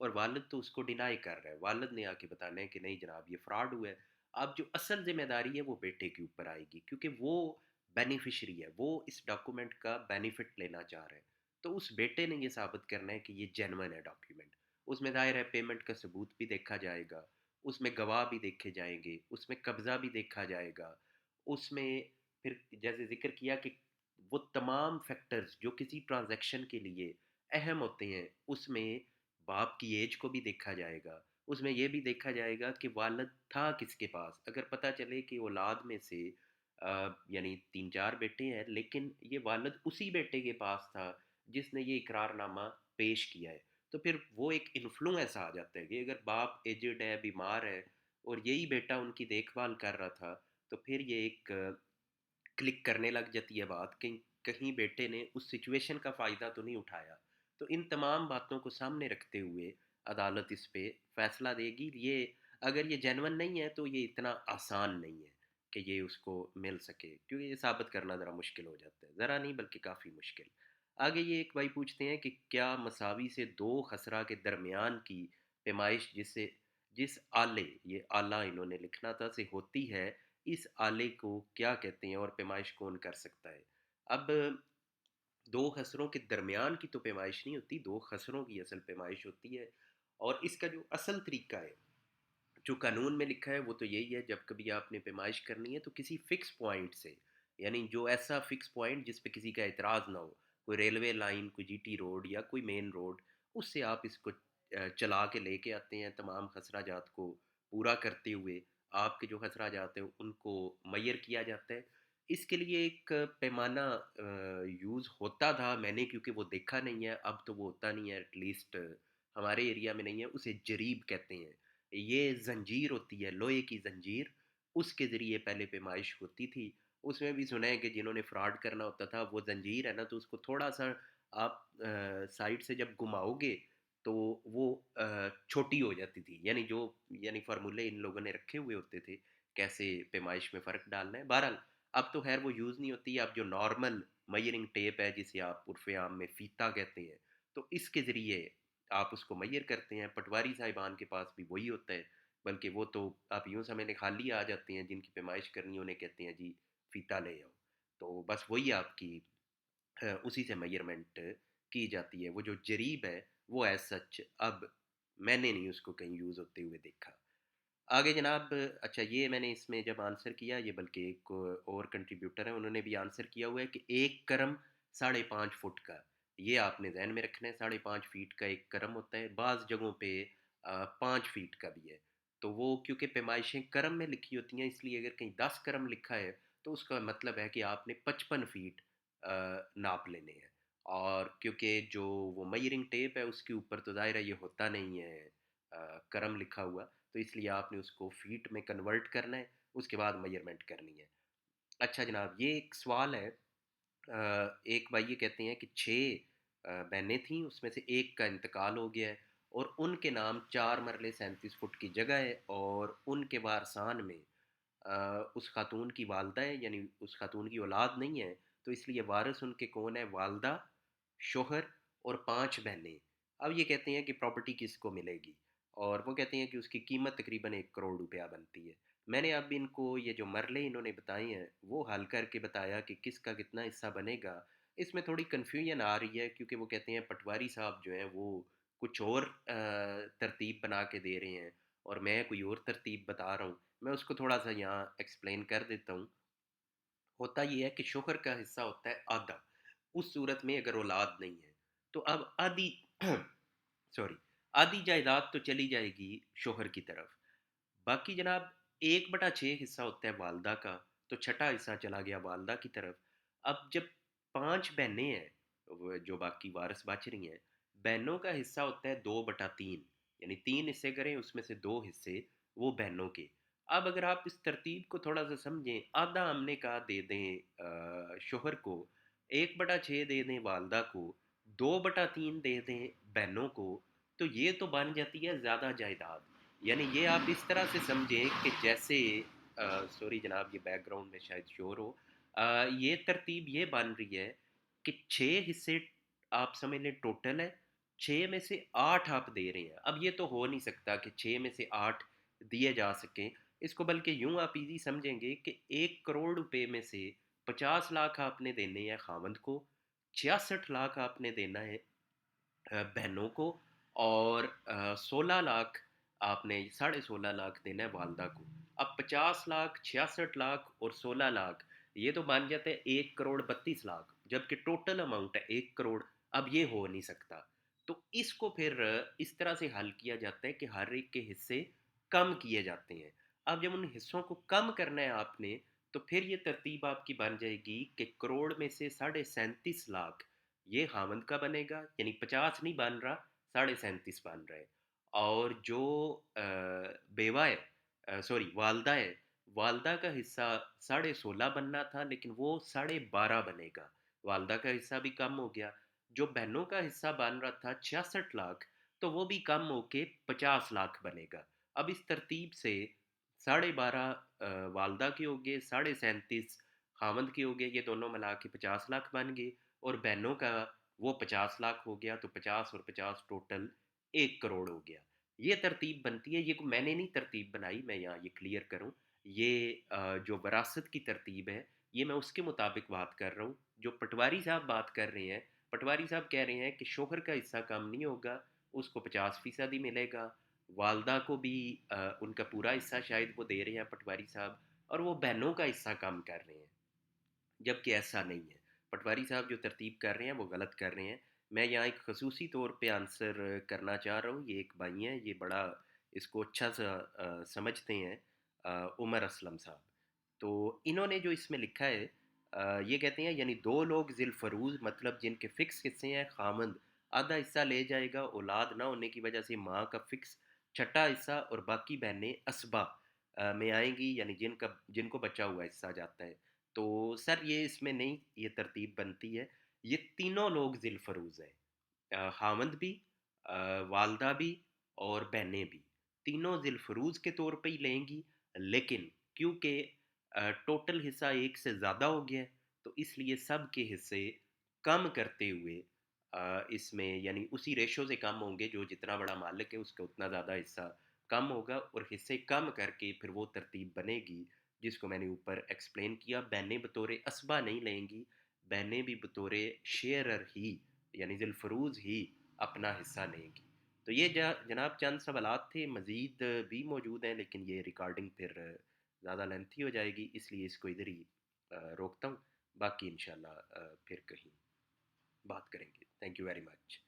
اور والد تو اس کو ڈینائی کر رہا ہے، والد نے آ کے بتانا ہے کہ نہیں جناب یہ فراڈ ہوا ہے۔ اب جو اصل ذمہ داری ہے وہ بیٹے کے اوپر آئے گی، کیونکہ وہ بینیفیشری ہے، وہ اس ڈاکومنٹ کا بینیفٹ لینا چاہ رہا ہے۔ تو اس بیٹے نے یہ ثابت کرنا ہے کہ یہ جینون ہے ڈاکیومنٹ۔ اس میں ظاہر ہے پیمنٹ کا ثبوت بھی دیکھا جائے گا، اس میں گواہ بھی دیکھے جائیں گے، اس میں قبضہ بھی دیکھا جائے گا، اس میں پھر جیسے ذکر کیا کہ وہ تمام فیکٹرز جو کسی ٹرانزیکشن کے لیے اہم ہوتے ہیں، اس میں باپ کی ایج کو بھی دیکھا جائے گا، اس میں یہ بھی دیکھا جائے گا کہ والد تھا کس کے پاس۔ اگر پتہ چلے کہ اولاد میں سے یعنی تین چار بیٹے ہیں، لیکن یہ والد اسی بیٹے کے پاس تھا جس نے یہ اقرار نامہ پیش کیا ہے، تو پھر وہ ایک انفلوئنس آ جاتا ہے کہ اگر باپ ایجڈ ہے، بیمار ہے، اور یہی بیٹا ان کی دیکھ بھال کر رہا تھا، تو پھر یہ ایک کلک کرنے لگ جاتی ہے بات کہ کہیں بیٹے نے اس سچویشن کا فائدہ تو نہیں اٹھایا۔ تو ان تمام باتوں کو سامنے رکھتے ہوئے عدالت اس پہ فیصلہ دے گی۔ یہ اگر یہ جینون نہیں ہے تو یہ اتنا آسان نہیں ہے کہ یہ اس کو مل سکے، کیونکہ یہ ثابت کرنا ذرا مشکل ہو جاتا ہے، ذرا نہیں بلکہ کافی مشکل۔ آگے یہ ایک بھائی پوچھتے ہیں کہ کیا مساوی سے دو خسرہ کے درمیان کی پیمائش جس آلے، یہ آلہ انہوں نے لکھنا تھا، سے ہوتی ہے، اس آلے کو کیا کہتے ہیں اور پیمائش کون کر سکتا ہے؟ اب دو خسروں کے درمیان کی تو پیمائش نہیں ہوتی، دو خسروں کی اصل پیمائش ہوتی ہے، اور اس کا جو اصل طریقہ ہے جو قانون میں لکھا ہے وہ تو یہی ہے، جب کبھی آپ نے پیمائش کرنی ہے تو کسی فکس پوائنٹ سے، یعنی جو ایسا فکس پوائنٹ جس پہ کسی کا اعتراض نہ ہو، کوئی ریلوے لائن، کوئی جی ٹی روڈ یا کوئی مین روڈ، اس سے آپ اس کو چلا کے لے کے آتے ہیں تمام خسرہ جات کو پورا کرتے ہوئے۔ آپ کے جو خسرہ جات ہیں ان کو میئر کیا جاتا ہے۔ اس کے لیے ایک پیمانہ یوز ہوتا تھا، میں نے کیونکہ وہ دیکھا نہیں ہے، اب تو وہ ہوتا نہیں ہے، ایٹ لیسٹ ہمارے ایریا میں نہیں ہے، اسے جریب کہتے ہیں۔ یہ زنجیر ہوتی ہے، لوہے کی زنجیر، اس کے ذریعے پہلے پیمائش ہوتی تھی۔ اس میں بھی سنا ہے کہ جنہوں نے فراڈ کرنا ہوتا تھا، وہ زنجیر ہے نا، تو اس کو تھوڑا سا آپ سائڈ سے جب گھماؤ گے تو وہ چھوٹی ہو جاتی تھی، یعنی فارمولے ان لوگوں نے رکھے ہوئے ہوتے تھے کیسے پیمائش میں فرق ڈالنا ہے۔ بہرحال اب تو خیر وہ یوز نہیں ہوتی، اب جو نارمل میئرنگ ٹیپ ہے جسے آپ عرف عام میں فیتا کہتے ہیں، تو اس کے ذریعے آپ اس کو میئر کرتے ہیں۔ پٹواری صاحبان کے پاس بھی وہی ہوتا ہے، بلکہ وہ تو آپ یوں سمجھ لیں خالی آ جاتے ہیں، جن کی پیمائش کرنی ہے انہیں کہتے ہیں جی فیتا لے آؤ، تو بس وہی آپ کی اسی سے میئرمنٹ کی جاتی ہے۔ وہ جو جریب ہے وہ ایز سچ اب میں نے نہیں اس کو کہیں یوز ہوتے ہوئے دیکھا۔ آگے جناب، اچھا یہ میں نے اس میں جب آنسر کیا، یہ بلکہ ایک اور کنٹریبیوٹر ہیں انہوں نے بھی آنسر کیا ہوا ہے کہ ایک کرم 5.5 فٹ کا، یہ آپ نے ذہن میں رکھنا ہے، 5.5 فیٹ کا ایک کرم ہوتا ہے، بعض جگہوں پہ 5 فیٹ کا بھی ہے۔ تو وہ کیونکہ پیمائشیں کرم میں لکھی ہوتی ہیں، اس لیے اگر کہیں 10 کرم لکھا ہے تو اس کا مطلب ہے کہ آپ نے 55 فیٹ ناپ لینے ہیں، اور کیونکہ جو وہ میئرنگ ٹیپ ہے اس کے اوپر تو ظاہر ہے یہ ہوتا نہیں ہے کرم لکھا ہوا، تو اس لیے آپ نے اس کو فیٹ میں کنورٹ کرنا ہے، اس کے بعد میئرمنٹ کرنی ہے۔ اچھا جناب، یہ ایک سوال ہے، ایک بھائی یہ کہتے ہیں کہ 6 بہنیں تھیں، اس میں سے ایک کا انتقال ہو گیا ہے، اور ان کے نام 4 مرلے 37 فٹ کی جگہ ہے، اور ان کے وارثان میں اس خاتون کی والدہ ہے، یعنی اس خاتون کی اولاد نہیں ہے، تو اس لیے وارث ان کے کون ہے؟ والدہ، شوہر اور 5 بہنیں۔ اب یہ کہتے ہیں کہ پراپرٹی کس کو ملے گی، اور وہ کہتے ہیں کہ اس کی قیمت تقریباً 1 کروڑ روپیہ بنتی ہے۔ میں نے اب ان کو یہ جو مرلے انہوں نے بتائے ہیں وہ حل کر کے بتایا کہ کس کا کتنا حصہ بنے گا۔ اس میں تھوڑی کنفیوژن آ رہی ہے کیونکہ وہ کہتے ہیں پٹواری صاحب جو ہیں وہ کچھ اور ترتیب بنا کے دے رہے ہیں، اور میں کوئی اور ترتیب بتا رہا ہوں۔ میں اس کو تھوڑا سا یہاں ایکسپلین کر دیتا ہوں۔ ہوتا یہ ہے کہ شوہر کا حصہ ہوتا ہے آدھا، اس صورت میں اگر اولاد نہیں ہے تو اب آدھی سوری آدھی جائیداد تو چلی جائے گی شوہر کی طرف، باقی جناب 1/6 حصہ ہوتا ہے والدہ کا، تو چھٹا حصہ چلا گیا والدہ کی طرف۔ اب جب 5 بہنیں ہیں جو باقی وارث بچ رہی ہیں، بہنوں کا حصہ ہوتا ہے 2/3، یعنی 3 حصے کریں اس میں سے 2 حصے وہ بہنوں کے۔ اب اگر آپ اس ترتیب کو تھوڑا سا سمجھیں، آدھا ہم نے کہا دے دیں شوہر کو، 1/6 دے دیں والدہ کو، 2/3 دے دیں بہنوں کو، تو یہ تو بن جاتی ہے زیادہ جائیداد۔ یعنی یہ آپ اس طرح سے سمجھیں کہ جیسے سوری جناب، یہ بیک گراؤنڈ میں شاید شور ہو، یہ ترتیب یہ بن رہی ہے کہ 6 حصے آپ سمجھ لیں ٹوٹل ہے، 6 میں سے 8 آپ دے رہے ہیں. اب یہ تو ہو نہیں سکتا کہ 6 میں سے 8 دیے جا سکیں. اس کو بلکہ یوں آپ ایزی سمجھیں گے کہ 1 کروڑ روپے میں سے 50 لاکھ آپ نے دینے ہیں خاوند کو، 66 لاکھ آپ نے دینا ہے بہنوں کو، اور 16 لاکھ آپ نے 16.5 لاکھ دینا ہے والدہ کو. اب 50 لاکھ، 66 لاکھ اور 16 لاکھ، یہ تو بن جاتے ہیں 1 کروڑ 32 لاکھ، جبکہ ٹوٹل اماؤنٹ ہے 1 کروڑ. اب یہ ہو نہیں سکتا. تو اس کو پھر اس طرح سے حل کیا جاتا ہے کہ ہر ایک کے حصے کم کیے جاتے ہیں. اب جب ان حصوں کو کم کرنا ہے آپ نے، تو پھر یہ ترتیب آپ کی بن جائے گی کہ کروڑ میں سے 37.5 لاکھ یہ خاوند کا بنے گا، یعنی 50 نہیں بن رہا، 37.5 بن رہا ہے. اور جو بیوہ ہے، سوری والدہ ہے، والدہ کا حصہ 16.5 بننا تھا لیکن وہ 12.5 بنے گا، والدہ کا حصہ بھی کم ہو گیا. جو بہنوں کا حصہ بن رہا تھا 66 لاکھ، تو وہ بھی کم ہو کے 50 لاکھ بنے گا. اب اس ترتیب سے 12.5 والدہ کے ہو گئے، 37.5 خاوند کے ہو گئے، یہ دونوں ملا کے 50 لاکھ بن گئے. اور بہنوں کا وہ 50 لاکھ ہو گیا، تو 50 اور 50 ٹوٹل 1 کروڑ ہو گیا. یہ ترتیب بنتی ہے. یہ میں نے نہیں ترتیب بنائی، میں یہاں یہ کلیئر کروں، یہ جو وراثت کی ترتیب ہے یہ میں اس کے مطابق بات کر رہا ہوں. جو پٹواری صاحب بات کر رہے ہیں، پٹواری صاحب کہہ رہے ہیں کہ شوہر کا حصہ کم نہیں ہوگا، اس کو 50% ہی ملے گا، والدہ کو بھی ان کا پورا حصہ شاید وہ دے رہے ہیں پٹواری صاحب، اور وہ بہنوں کا حصہ کم کر رہے ہیں. جبکہ ایسا نہیں ہے. پٹواری صاحب جو ترتیب کر رہے ہیں وہ غلط کر رہے ہیں. میں یہاں ایک خصوصی طور پہ آنسر کرنا چاہ رہا ہوں. یہ ایک بھائی ہیں، یہ بڑا اس کو اچھا سا سمجھتے ہیں، عمر اسلم صاحب. تو انہوں نے جو اس میں لکھا ہے، یہ کہتے ہیں یعنی دو لوگ ذی الفروض، مطلب جن کے فکس حصے ہیں، خامند آدھا حصہ لے جائے گا، اولاد نہ ہونے کی وجہ سے ماں کا فکس چھٹا حصہ، اور باقی بہنیں اسبا میں آئیں گی، یعنی جن کو بچا ہوا حصہ جاتا ہے. تو سر یہ اس میں نہیں یہ ترتیب بنتی ہے. یہ تینوں لوگ ذی الفروض ہیں، خاوند بھی، والدہ بھی، اور بہنیں بھی. تینوں ذی الفروض کے طور پہ ہی لیں گی. لیکن کیونکہ ٹوٹل حصہ ایک سے زیادہ ہو گیا ہے، تو اس لیے سب کے حصے کم کرتے ہوئے اس میں یعنی اسی ریشو سے کم ہوں گے، جو جتنا بڑا مالک ہے اس کا اتنا زیادہ حصہ کم ہوگا، اور حصے کم کر کے پھر وہ ترتیب بنے گی جس کو میں نے اوپر ایکسپلین کیا. بہنیں بطور اسبہ نہیں لیں گی، بہنیں بھی بطور شیئرر ہی، یعنی ذی الفروض ہی اپنا حصہ لیں گی. تو یہ جناب چند سوالات تھے، مزید بھی موجود ہیں لیکن یہ ریکارڈنگ پھر زیادہ لینتھی ہو جائے گی، اس لیے اس کو ادھر ہی روکتا ہوں. باقی انشاءاللہ پھر کہیں بات کریں گے. Thank you very much.